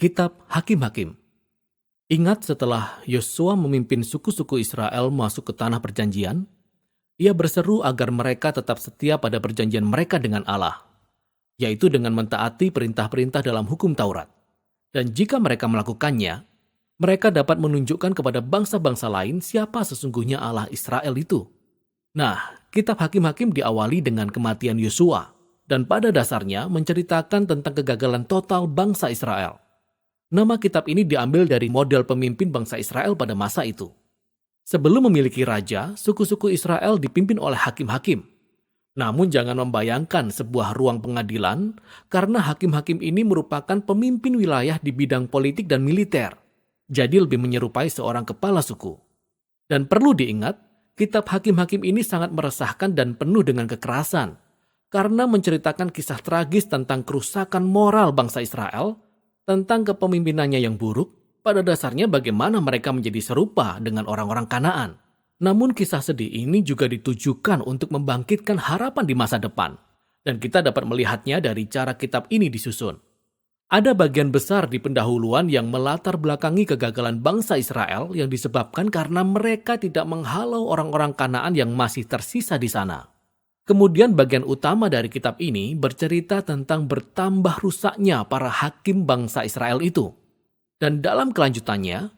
Kitab Hakim-Hakim. Ingat setelah Yosua memimpin suku-suku Israel masuk ke tanah perjanjian, ia berseru agar mereka tetap setia pada perjanjian mereka dengan Allah, yaitu dengan mentaati perintah-perintah dalam hukum Taurat. Dan jika mereka melakukannya, mereka dapat menunjukkan kepada bangsa-bangsa lain siapa sesungguhnya Allah Israel itu. Nah, kitab Hakim-Hakim diawali dengan kematian Yosua, dan pada dasarnya menceritakan tentang kegagalan total bangsa Israel. Nama kitab ini diambil dari model pemimpin bangsa Israel pada masa itu. Sebelum memiliki raja, suku-suku Israel dipimpin oleh hakim-hakim. Namun jangan membayangkan sebuah ruang pengadilan, karena hakim-hakim ini merupakan pemimpin wilayah di bidang politik dan militer. Jadi lebih menyerupai seorang kepala suku. Dan perlu diingat, kitab hakim-hakim ini sangat meresahkan dan penuh dengan kekerasan, karena menceritakan kisah tragis tentang kerusakan moral bangsa Israel, tentang kepemimpinannya yang buruk, pada dasarnya bagaimana mereka menjadi serupa dengan orang-orang Kanaan. Namun kisah sedih ini juga ditujukan untuk membangkitkan harapan di masa depan. Dan kita dapat melihatnya dari cara kitab ini disusun. Ada bagian besar di pendahuluan yang melatar belakangi kegagalan bangsa Israel yang disebabkan karena mereka tidak menghalau orang-orang Kanaan yang masih tersisa di sana. Kemudian bagian utama dari kitab ini bercerita tentang bertambah rusaknya para hakim bangsa Israel itu. Dan dalam kelanjutannya,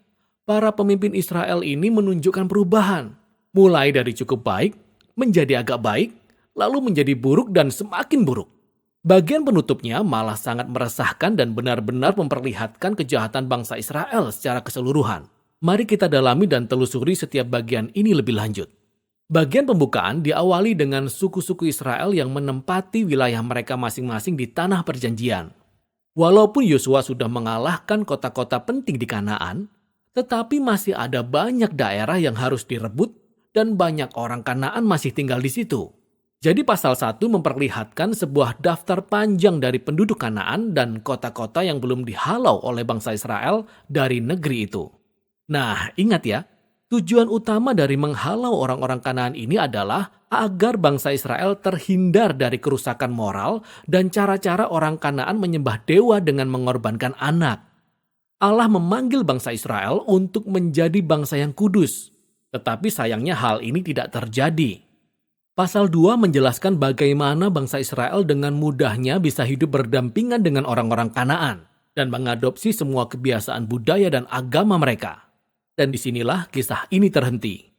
para pemimpin Israel ini menunjukkan perubahan. Mulai dari cukup baik, menjadi agak baik, lalu menjadi buruk dan semakin buruk. Bagian penutupnya malah sangat meresahkan dan benar-benar memperlihatkan kejahatan bangsa Israel secara keseluruhan. Mari kita dalami dan telusuri setiap bagian ini lebih lanjut. Bagian pembukaan diawali dengan suku-suku Israel yang menempati wilayah mereka masing-masing di tanah perjanjian. Walaupun Yosua sudah mengalahkan kota-kota penting di Kanaan, tetapi masih ada banyak daerah yang harus direbut dan banyak orang Kanaan masih tinggal di situ. Jadi pasal 1 memperlihatkan sebuah daftar panjang dari penduduk Kanaan dan kota-kota yang belum dihalau oleh bangsa Israel dari negeri itu. Nah, ingat ya, tujuan utama dari menghalau orang-orang Kanaan ini adalah agar bangsa Israel terhindar dari kerusakan moral dan cara-cara orang Kanaan menyembah dewa dengan mengorbankan anak. Allah memanggil bangsa Israel untuk menjadi bangsa yang kudus. Tetapi sayangnya hal ini tidak terjadi. Pasal 2 menjelaskan bagaimana bangsa Israel dengan mudahnya bisa hidup berdampingan dengan orang-orang Kanaan dan mengadopsi semua kebiasaan budaya dan agama mereka. Dan disinilah kisah ini terhenti.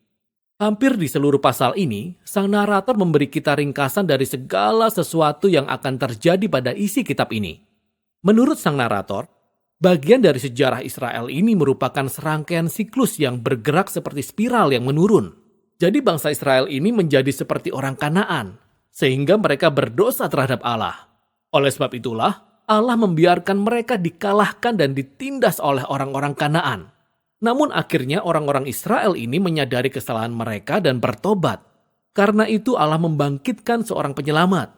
Hampir di seluruh pasal ini, sang narator memberi kita ringkasan dari segala sesuatu yang akan terjadi pada isi kitab ini. Menurut sang narator, bagian dari sejarah Israel ini merupakan serangkaian siklus yang bergerak seperti spiral yang menurun. Jadi bangsa Israel ini menjadi seperti orang Kanaan, sehingga mereka berdosa terhadap Allah. Oleh sebab itulah, Allah membiarkan mereka dikalahkan dan ditindas oleh orang-orang Kanaan. Namun akhirnya orang-orang Israel ini menyadari kesalahan mereka dan bertobat. Karena itu Allah membangkitkan seorang penyelamat,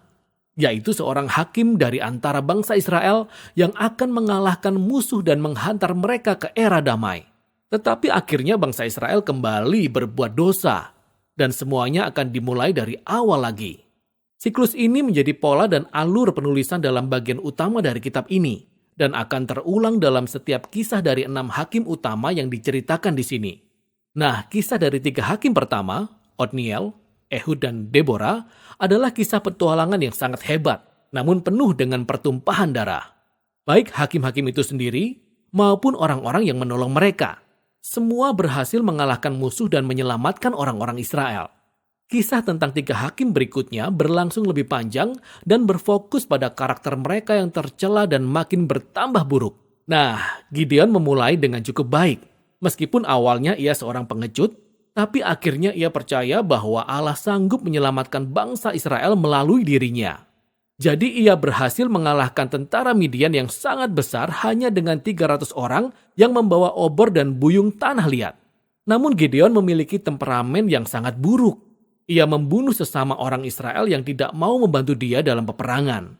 yaitu seorang hakim dari antara bangsa Israel yang akan mengalahkan musuh dan menghantar mereka ke era damai. Tetapi akhirnya bangsa Israel kembali berbuat dosa, dan semuanya akan dimulai dari awal lagi. Siklus ini menjadi pola dan alur penulisan dalam bagian utama dari kitab ini, dan akan terulang dalam setiap kisah dari 6 hakim utama yang diceritakan di sini. Nah, kisah dari 3 hakim pertama, Otniel, Ehud, dan Deborah, adalah kisah petualangan yang sangat hebat, namun penuh dengan pertumpahan darah. Baik hakim-hakim itu sendiri, maupun orang-orang yang menolong mereka. Semua berhasil mengalahkan musuh dan menyelamatkan orang-orang Israel. Kisah tentang 3 hakim berikutnya berlangsung lebih panjang dan berfokus pada karakter mereka yang tercela dan makin bertambah buruk. Nah, Gideon memulai dengan cukup baik. Meskipun awalnya ia seorang pengecut, tapi akhirnya ia percaya bahwa Allah sanggup menyelamatkan bangsa Israel melalui dirinya. Jadi ia berhasil mengalahkan tentara Midian yang sangat besar hanya dengan 300 orang yang membawa obor dan buyung tanah liat. Namun Gideon memiliki temperamen yang sangat buruk. Ia membunuh sesama orang Israel yang tidak mau membantu dia dalam peperangan.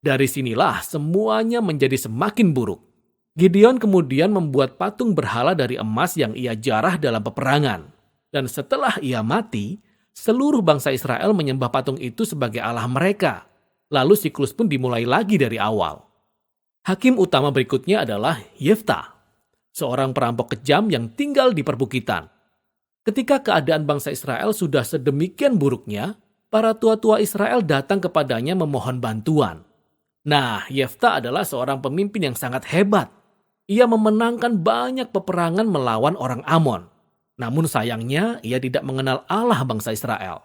Dari sinilah semuanya menjadi semakin buruk. Gideon kemudian membuat patung berhala dari emas yang ia jarah dalam peperangan. Dan setelah ia mati, seluruh bangsa Israel menyembah patung itu sebagai Allah mereka. Lalu siklus pun dimulai lagi dari awal. Hakim utama berikutnya adalah Yefta, seorang perampok kejam yang tinggal di perbukitan. Ketika keadaan bangsa Israel sudah sedemikian buruknya, para tua-tua Israel datang kepadanya memohon bantuan. Nah, Yefta adalah seorang pemimpin yang sangat hebat. Ia memenangkan banyak peperangan melawan orang Amon. Namun sayangnya, ia tidak mengenal Allah bangsa Israel.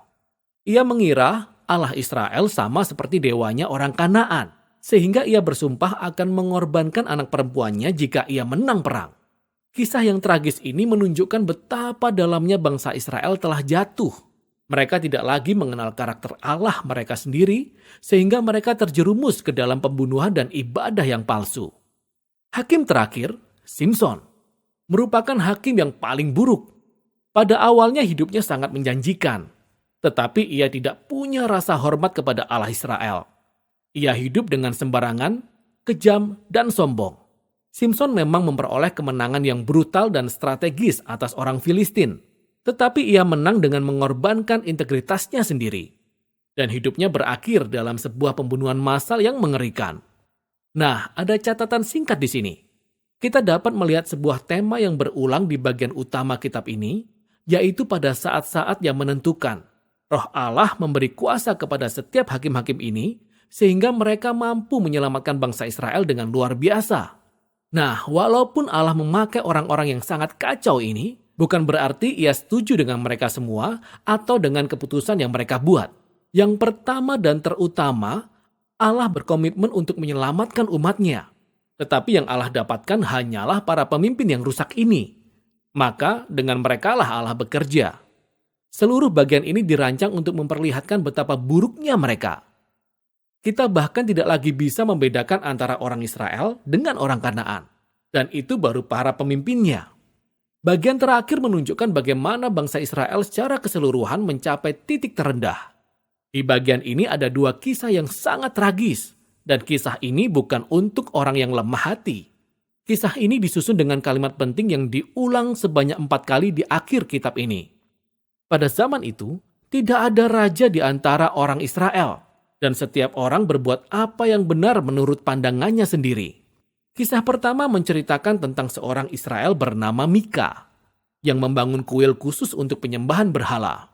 Ia mengira Allah Israel sama seperti dewanya orang Kanaan, sehingga ia bersumpah akan mengorbankan anak perempuannya jika ia menang perang. Kisah yang tragis ini menunjukkan betapa dalamnya bangsa Israel telah jatuh. Mereka tidak lagi mengenal karakter Allah mereka sendiri, sehingga mereka terjerumus ke dalam pembunuhan dan ibadah yang palsu. Hakim terakhir, Simson, merupakan hakim yang paling buruk. Pada awalnya hidupnya sangat menjanjikan, tetapi ia tidak punya rasa hormat kepada Allah Israel. Ia hidup dengan sembarangan, kejam, dan sombong. Simson memang memperoleh kemenangan yang brutal dan strategis atas orang Filistin, tetapi ia menang dengan mengorbankan integritasnya sendiri. Dan hidupnya berakhir dalam sebuah pembunuhan massal yang mengerikan. Nah, ada catatan singkat di sini. Kita dapat melihat sebuah tema yang berulang di bagian utama kitab ini, yaitu pada saat-saat yang menentukan. Roh Allah memberi kuasa kepada setiap hakim-hakim ini, sehingga mereka mampu menyelamatkan bangsa Israel dengan luar biasa. Nah, walaupun Allah memakai orang-orang yang sangat kacau ini, bukan berarti ia setuju dengan mereka semua atau dengan keputusan yang mereka buat. Yang pertama dan terutama, Allah berkomitmen untuk menyelamatkan umatnya. Tetapi yang Allah dapatkan hanyalah para pemimpin yang rusak ini. Maka dengan merekalah Allah bekerja. Seluruh bagian ini dirancang untuk memperlihatkan betapa buruknya mereka. Kita bahkan tidak lagi bisa membedakan antara orang Israel dengan orang Kanaan. Dan itu baru para pemimpinnya. Bagian terakhir menunjukkan bagaimana bangsa Israel secara keseluruhan mencapai titik terendah. Di bagian ini ada dua kisah yang sangat tragis. Dan kisah ini bukan untuk orang yang lemah hati. Kisah ini disusun dengan kalimat penting yang diulang sebanyak 4 kali di akhir kitab ini. Pada zaman itu, tidak ada raja di antara orang Israel. Dan setiap orang berbuat apa yang benar menurut pandangannya sendiri. Kisah pertama menceritakan tentang seorang Israel bernama Mika yang membangun kuil khusus untuk penyembahan berhala.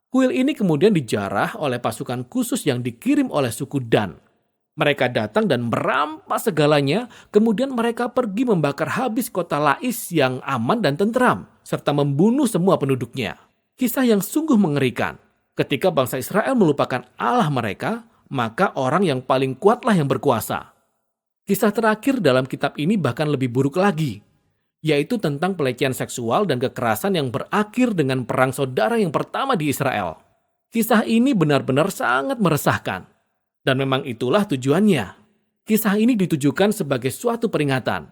Kuil ini kemudian dijarah oleh pasukan khusus yang dikirim oleh suku Dan. Mereka datang dan merampas segalanya, kemudian mereka pergi membakar habis kota Lais yang aman dan tentram, serta membunuh semua penduduknya. Kisah yang sungguh mengerikan. Ketika bangsa Israel melupakan Allah mereka, maka orang yang paling kuatlah yang berkuasa. Kisah terakhir dalam kitab ini bahkan lebih buruk lagi, yaitu tentang pelecehan seksual dan kekerasan yang berakhir dengan perang saudara yang pertama di Israel. Kisah ini benar-benar sangat meresahkan, dan memang itulah tujuannya. Kisah ini ditujukan sebagai suatu peringatan.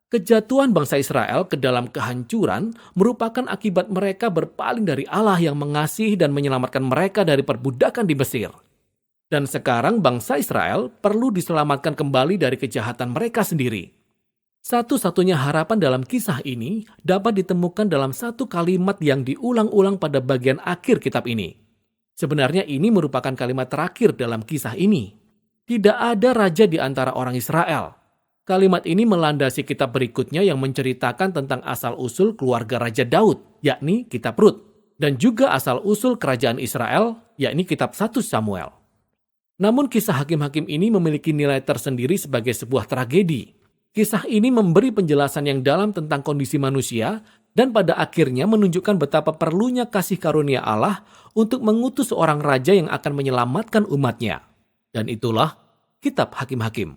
Kejatuhan bangsa Israel ke dalam kehancuran merupakan akibat mereka berpaling dari Allah yang mengasihi dan menyelamatkan mereka dari perbudakan di Mesir. Dan sekarang bangsa Israel perlu diselamatkan kembali dari kejahatan mereka sendiri. Satu-satunya harapan dalam kisah ini dapat ditemukan dalam satu kalimat yang diulang-ulang pada bagian akhir kitab ini. Sebenarnya ini merupakan kalimat terakhir dalam kisah ini. Tidak ada raja di antara orang Israel. Kalimat ini melandasi kitab berikutnya yang menceritakan tentang asal-usul keluarga Raja Daud, yakni kitab Rut. Dan juga asal-usul kerajaan Israel, yakni kitab 1 Samuel. Namun kisah hakim-hakim ini memiliki nilai tersendiri sebagai sebuah tragedi. Kisah ini memberi penjelasan yang dalam tentang kondisi manusia dan pada akhirnya menunjukkan betapa perlunya kasih karunia Allah untuk mengutus seorang raja yang akan menyelamatkan umatnya. Dan itulah kitab Hakim-Hakim.